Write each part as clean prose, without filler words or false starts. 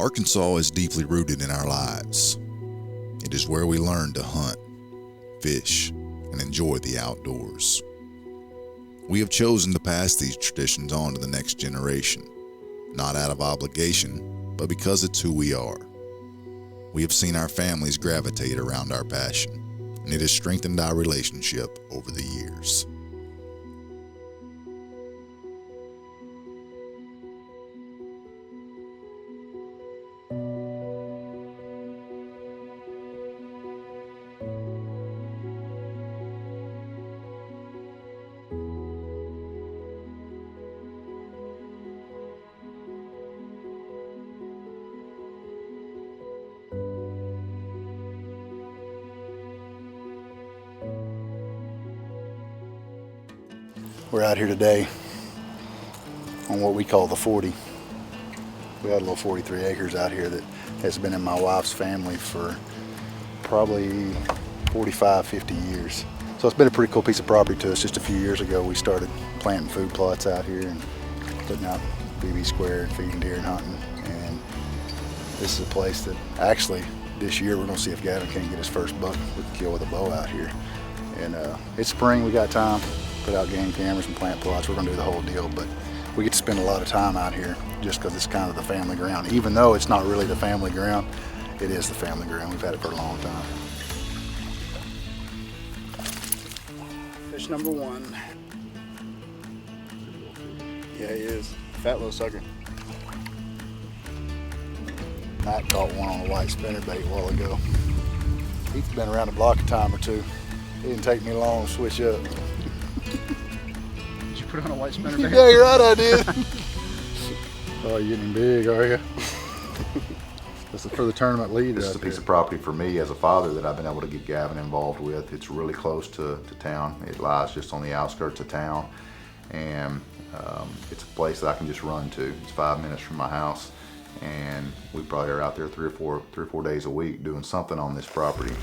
Arkansas is deeply rooted in our lives. It is where we learn to hunt, fish, and enjoy the outdoors. We have chosen to pass these traditions on to the next generation, not out of obligation, but because it's who we are. We have seen our families gravitate around our passion, and it has strengthened our relationship over the years. We're out here today on what we call the 40. We had a little 43 acres out here that has been in my wife's family for probably 45, 50 years. So it's been a pretty cool piece of property to us. Just a few years ago we started planting food plots out here and putting out BB square and feeding deer and hunting. And this is a place that actually this year we're gonna see if Gavin can't get his first buck we can kill with a bow out here. And it's spring, we got time. Put out game cameras and plant plots. We're gonna do the whole deal, but we get to spend a lot of time out here just because it's kind of the family ground. Even though it's not really the family ground, it is the family ground. We've had it for a long time. Fish number one. Yeah, he is. Fat little sucker. Matt caught one on a white spinnerbait a while ago. He's been around the block a time or two. It didn't take me long to switch up. Did you put on a white spinnerbait? Yeah, you're right, I did. Oh, you're getting big, are you? This is for the tournament lead. This is a piece of property for me as a father that I've been able to get Gavin involved with. It's really close to town. It lies just on the outskirts of town, and it's a place that I can just run to. It's 5 minutes from my house, and we probably are out there three or four days a week doing something on this property.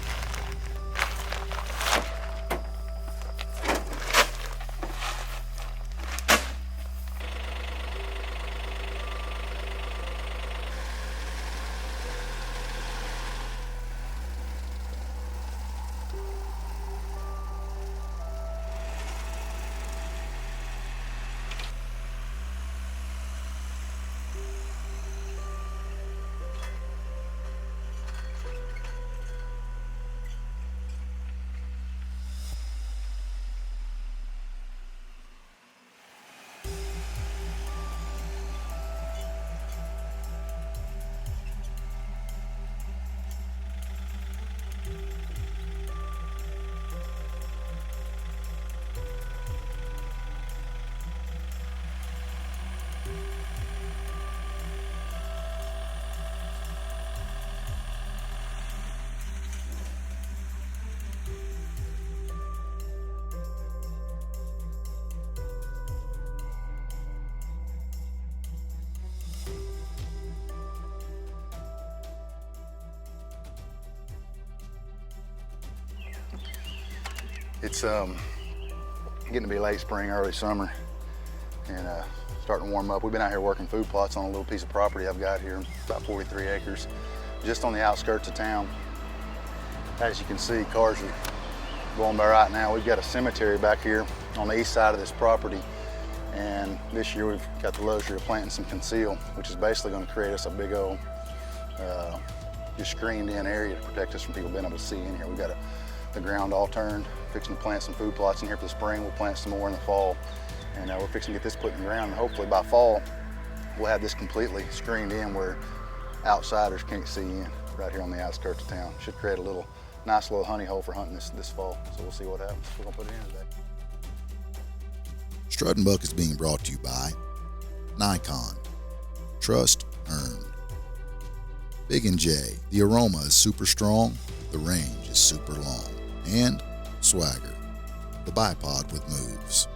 It's getting to be late spring, early summer, and starting to warm up. We've been out here working food plots on a little piece of property I've got here, about 43 acres, just on the outskirts of town. As you can see, cars are going by right now. We've got a cemetery back here on the east side of this property, and this year we've got the luxury of planting some conceal, which is basically going to create us a big old just screened in area to protect us from people being able to see in here. We've got the ground all turned, fixing to plant some food plots in here for the spring. We'll plant some more in the fall, and we're fixing to get this put in the ground, and hopefully by fall we'll have this completely screened in where outsiders can't see in, right here on the outskirts of town. Should create a nice little honey hole for hunting this fall, so we'll see what happens. We're gonna put it in today. Strut and Buck is being brought to you by Nikon. Trust earned. Big and J, the aroma is super strong, the range is super long. And Swagger, the bipod with moves.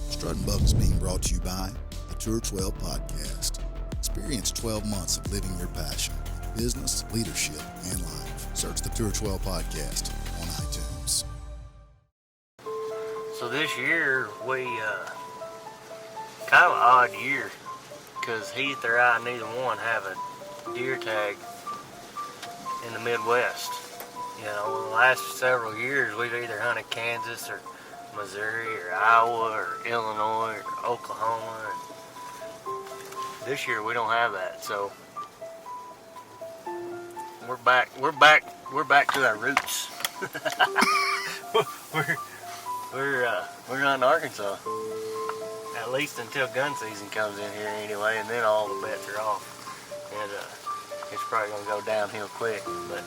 Strut and Buck is being brought to you by the Tour 12 podcast. Experience 12 months of living your passion, business, leadership, and life. Search the Tour 12 podcast on iTunes. So this year we kind of an odd year because Heath or I, neither one, have a deer tag in the Midwest. You know, the last several years we've either hunted Kansas or Missouri or Iowa or Illinois or Oklahoma. And this year we don't have that, so we're back to our roots. we're hunting Arkansas, at least until gun season comes in here anyway, and then all the bets are off, and it's probably gonna go downhill quick. But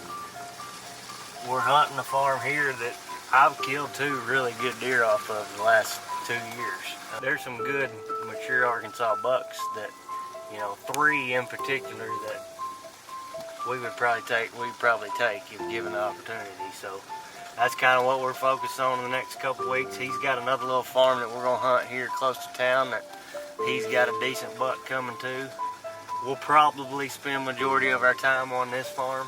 we're hunting a farm here that I've killed 2 really good deer off of the last 2 years. There's some good mature Arkansas bucks that, you know, 3 in particular that we'd probably take if given the opportunity. So that's kind of what we're focused on in the next couple weeks. He's got another little farm that we're gonna hunt here close to town that he's got a decent buck coming to. We'll probably spend majority of our time on this farm,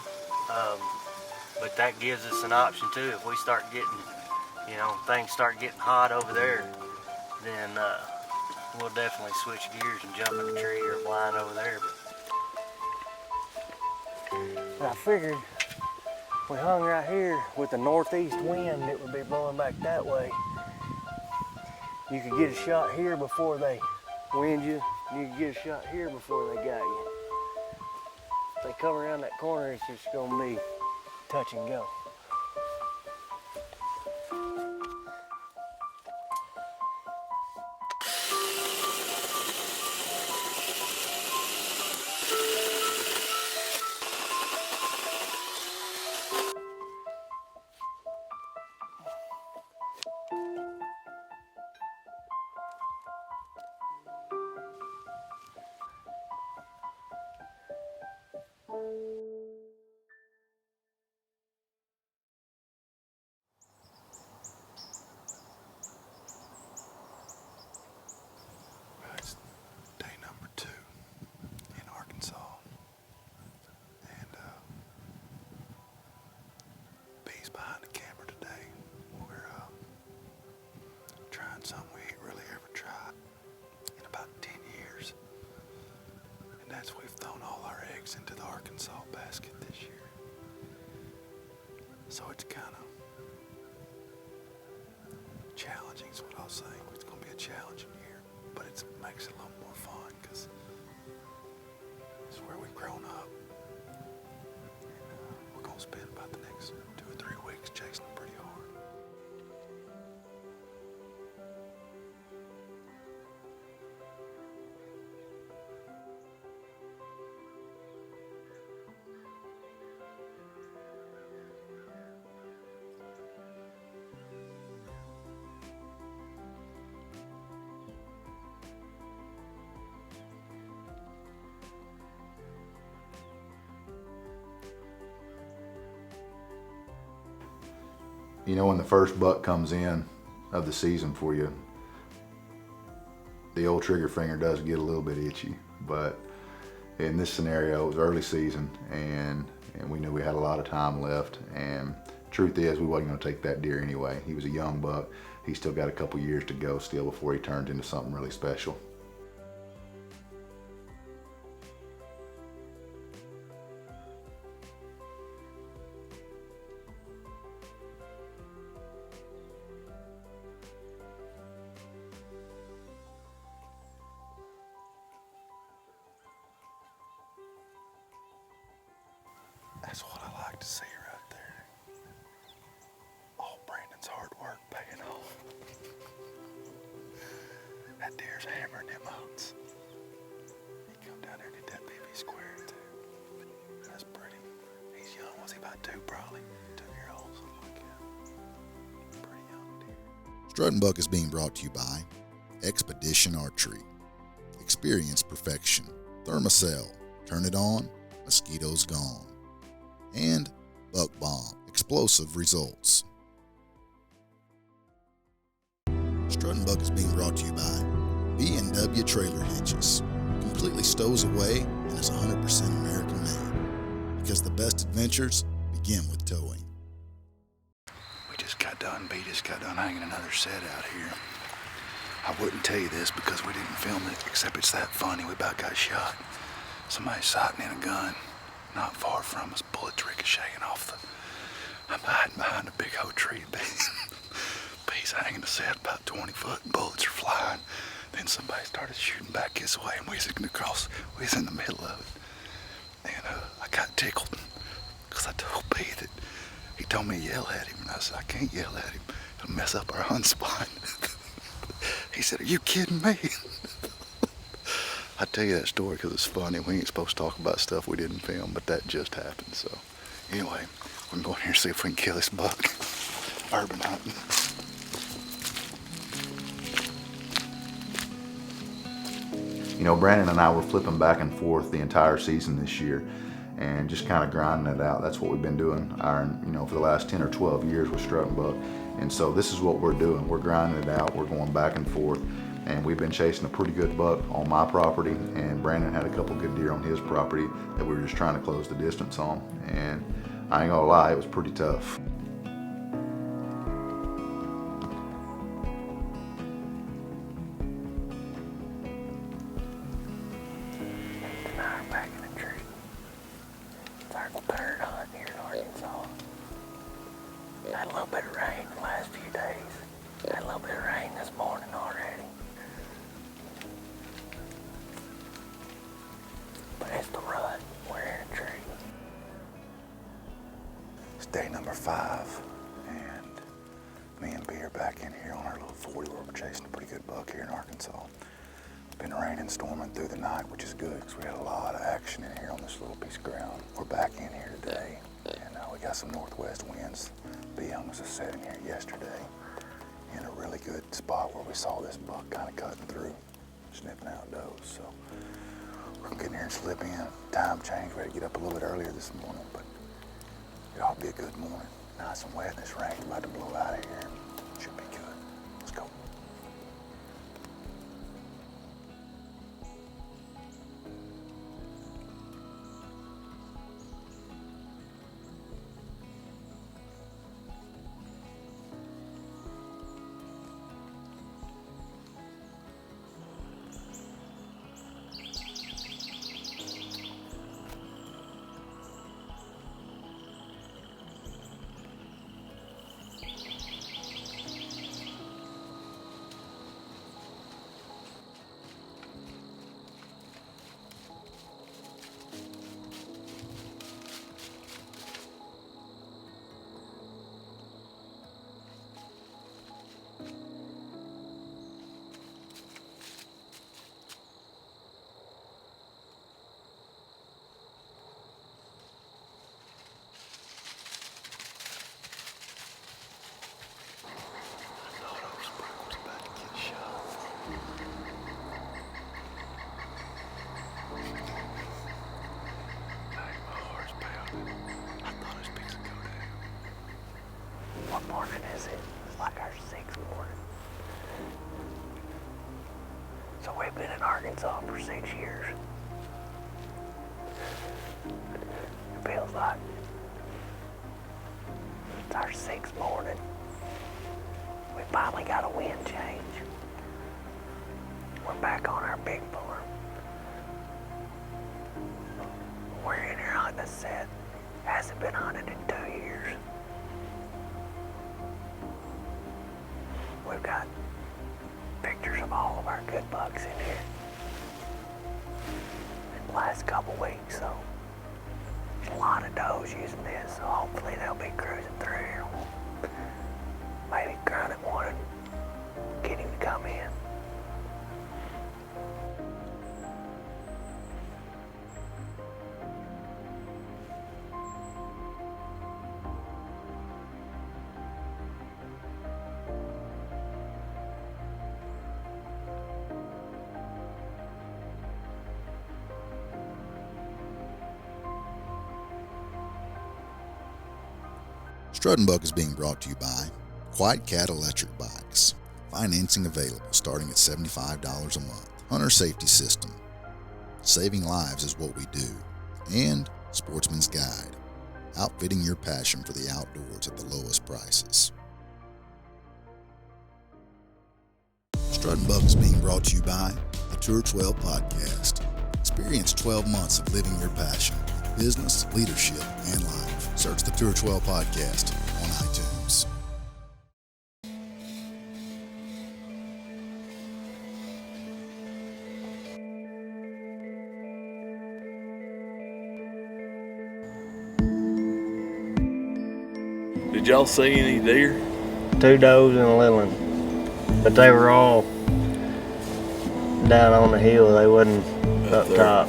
but that gives us an option too. If we start getting, you know, things start getting hot over there, then we'll definitely switch gears and jump in the tree or blind over there. But I figured we hung right here with the northeast wind that would be blowing back that way. You could get a shot here before they wind you. You could get a shot here before they got you. If they come around that corner, it's just gonna be touch and go. It's day number 2 in Arkansas, and B's behind the camera today. We're trying something we ain't really ever tried in about 10 years, and that's we've thrown all our eggs into the Arkansas basket this year. So it's kind of challenging, is what I'll say. It's going to be a challenging year, but it makes it a little more fun because it's where we've grown up. And we're going to spend about the next 2 or 3 weeks chasing them pretty hard. You know, when the first buck comes in of the season for you, the old trigger finger does get a little bit itchy. But in this scenario, it was early season, and we knew we had a lot of time left. And truth is, we wasn't going to take that deer anyway. He was a young buck. He's still got a couple years to go still before he turns into something really special. That's what I like to see right there. All Brandon's hard work paying off. That deer's hammering them oats. He come down there and hit that BB square too. That's pretty. He's young. Was he about 2 probably? 2-year-old, something like that. Pretty young deer. Strutting Buck is being brought to you by Expedition Archery. Experience perfection. Thermacell. Turn it on. Mosquitoes gone. And Buck Bomb, explosive results. Strutting Buck is being brought to you by B&W Trailer Hitches. Completely stows away and is 100% American made. Because the best adventures begin with towing. B just got done hanging another set out here. I wouldn't tell you this because we didn't film it, except it's that funny. We about got shot. Somebody sighting in a gun not far from us, bullets ricocheting off the... I'm hiding behind a big old tree. Bees hanging the set about 20 foot, and bullets are flying. Then somebody started shooting back this way, and we was in the middle of it. And I got tickled because I told B that he told me to yell at him, and I said, I can't yell at him. It'll mess up our hunt spot. He said, are you kidding me? I tell you that story because it's funny. We ain't supposed to talk about stuff we didn't film, but that just happened. So anyway, we're going to go in here and see if we can kill this buck. Urban hunting. You know, Brandon and I were flipping back and forth the entire season this year and just kind of grinding it out. That's what we've been doing for the last 10 or 12 years with strutting buck. And so this is what we're doing. We're grinding it out. We're going back and forth. And we've been chasing a pretty good buck on my property, and Brandon had a couple good deer on his property that we were just trying to close the distance on. And I ain't gonna lie, it was pretty tough. Tonight we're back in the tree. It's our third hunt here in Arkansas. Had a little bit of rain the last few days. Had a little bit of rain this morning already. But it's the rut. We're in a tree. It's day number 5, and me and B are back in here on our little 40 where we're chasing a pretty good buck here in Arkansas. It's been raining, storming through the night, which is good because we had a lot of action in here on this little piece of ground. We're back in here today, and we got some northwest winds. B hung us a setting here yesterday in a really good spot where we saw this buck kind of cutting through, sniffing out does. So we're gonna get in here and slip in. Time change, we had to get up a little bit earlier this morning, but it ought to be a good morning. Nice and wet, and this rain's about to blow out of here. Should be good. Let's go. What morning is it? It's like our 6th morning. So we've been in Arkansas for 6 years. It feels like it's our 6th morning. We finally got a wind change. We're back on our big farm. We're in here hunting a set. Hasn't been hunted in 2 years. We've got pictures of all of our good bucks in here in the last couple weeks, so there's a lot of does using this, so hopefully they'll be cruising through here. Maybe grunt at one and get him to come in. Strutting Buck is being brought to you by White Cat Electric Bikes. Financing available starting at $75 a month. Hunter Safety System. Saving lives is what we do. And Sportsman's Guide. Outfitting your passion for the outdoors at the lowest prices. Strut and Buck is being brought to you by the Tour 12 Podcast. Experience 12 months of living your passion, business, leadership, and life. Search the Tour 12 Podcast on iTunes. Did y'all see any deer? 2 does and a little one, but they were all down on the hill. They wasn't up top.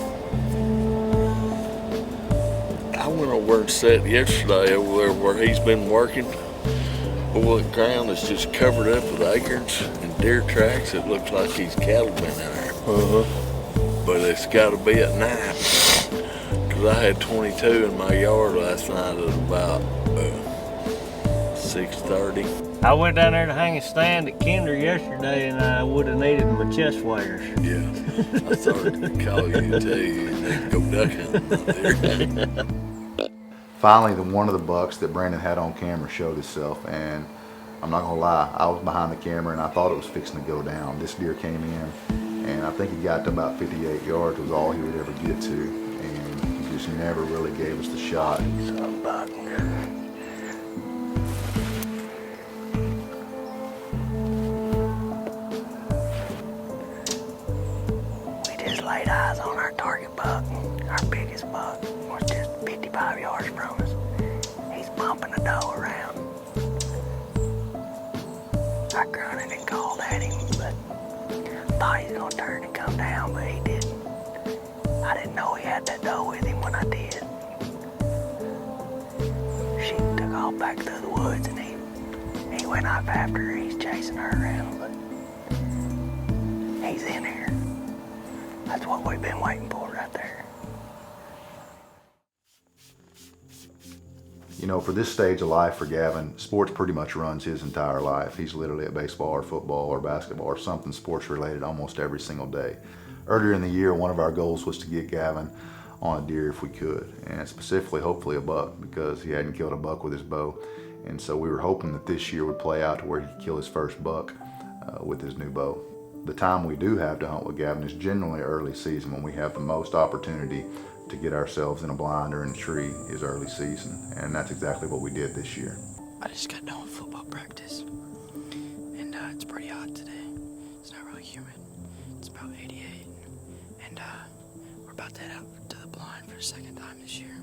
I went over and sat yesterday over there where he's been working. Well, the ground is just covered up with acorns and deer tracks. It looks like these cattle been in there. But it's got to be at night. Because I had 22 in my yard last night at about 6:30. I went down there to hang a stand at Kinder yesterday, and I would have needed my chest waders. Yeah, I started to call you and tell you to go duck hunting out there. Finally, one of the bucks that Brandon had on camera showed itself, and I'm not gonna lie, I was behind the camera and I thought it was fixing to go down. This deer came in, and I think he got to about 58 yards was all he would ever get to, and he just never really gave us the shot. Laid eyes on our target buck. Our biggest buck was just 55 yards from us. He's bumping the doe around. I grunted and called at him, but thought he was gonna turn and come down, but he didn't. I didn't know he had that doe with him when I did. She took off back through the woods, and he went off after her. He's chasing her around, but he's in here. That's what we've been waiting for right there. You know, for this stage of life for Gavin, sports pretty much runs his entire life. He's literally at baseball or football or basketball or something sports related almost every single day. Earlier in the year, one of our goals was to get Gavin on a deer if we could, and specifically hopefully a buck, because he hadn't killed a buck with his bow. And so we were hoping that this year would play out to where he could kill his first buck with his new bow. The time we do have to hunt with Gavin is generally early season, when we have the most opportunity to get ourselves in a blind or in a tree is early season, and that's exactly what we did this year. I just got done with football practice, and it's pretty hot today. It's not really humid. It's about 88, and we're about to head out to the blind for the second time this year.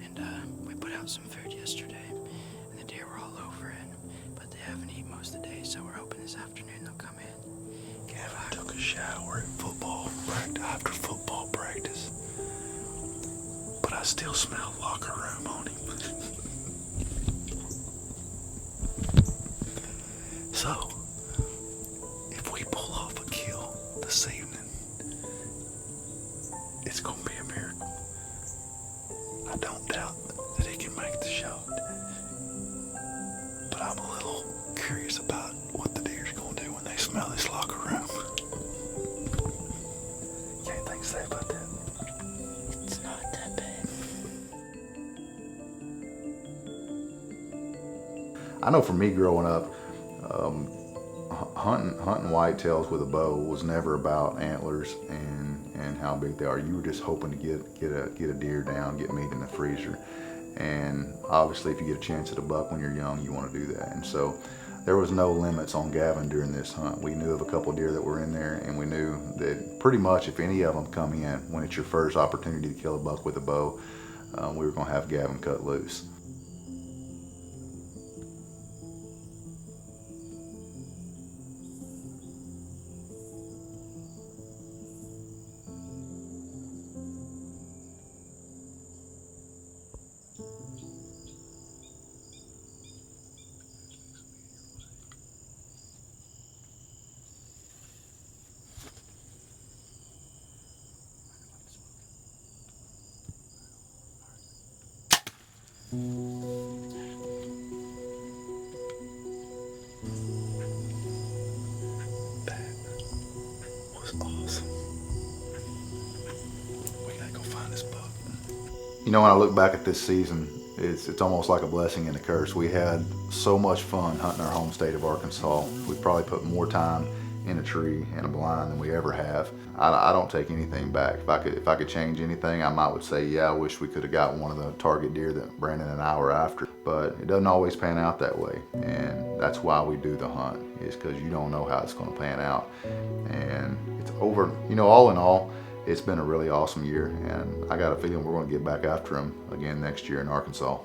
And we put out some food yesterday, and the deer were all over it, but they haven't eaten most of the day, so we're hoping this afternoon they'll come in. Gavin took a shower after football practice, but I still smell locker room on him. So, if we pull off a kill this evening, it's gonna be a miracle. I don't doubt that he can make the shot, but I'm a little curious about what the deer's gonna do when they smell this locker room. Anything to say about that? It's not that bad. I know for me growing up, hunting whitetails with a bow was never about antlers and how big they are. You were just hoping to get a deer down, get meat in the freezer. And obviously if you get a chance at a buck when you're young, you want to do that. And so there was no limits on Gavin during this hunt. We knew of a couple of deer that were in there, and we knew that pretty much if any of them come in, when it's your first opportunity to kill a buck with a bow, we were going to have Gavin cut loose. That was awesome. We gotta go find this buck. You know, when I look back at this season, it's almost like a blessing and a curse. We had so much fun hunting our home state of Arkansas. We probably put more time in a tree and a blind than we ever have. I don't take anything back. If I could change anything, I might would say, yeah, I wish we could have got one of the target deer that Brandon and I were after. But it doesn't always pan out that way, and that's why we do the hunt, is because you don't know how it's going to pan out. And it's over, all in all, it's been a really awesome year, and I got a feeling we're going to get back after him again next year in Arkansas.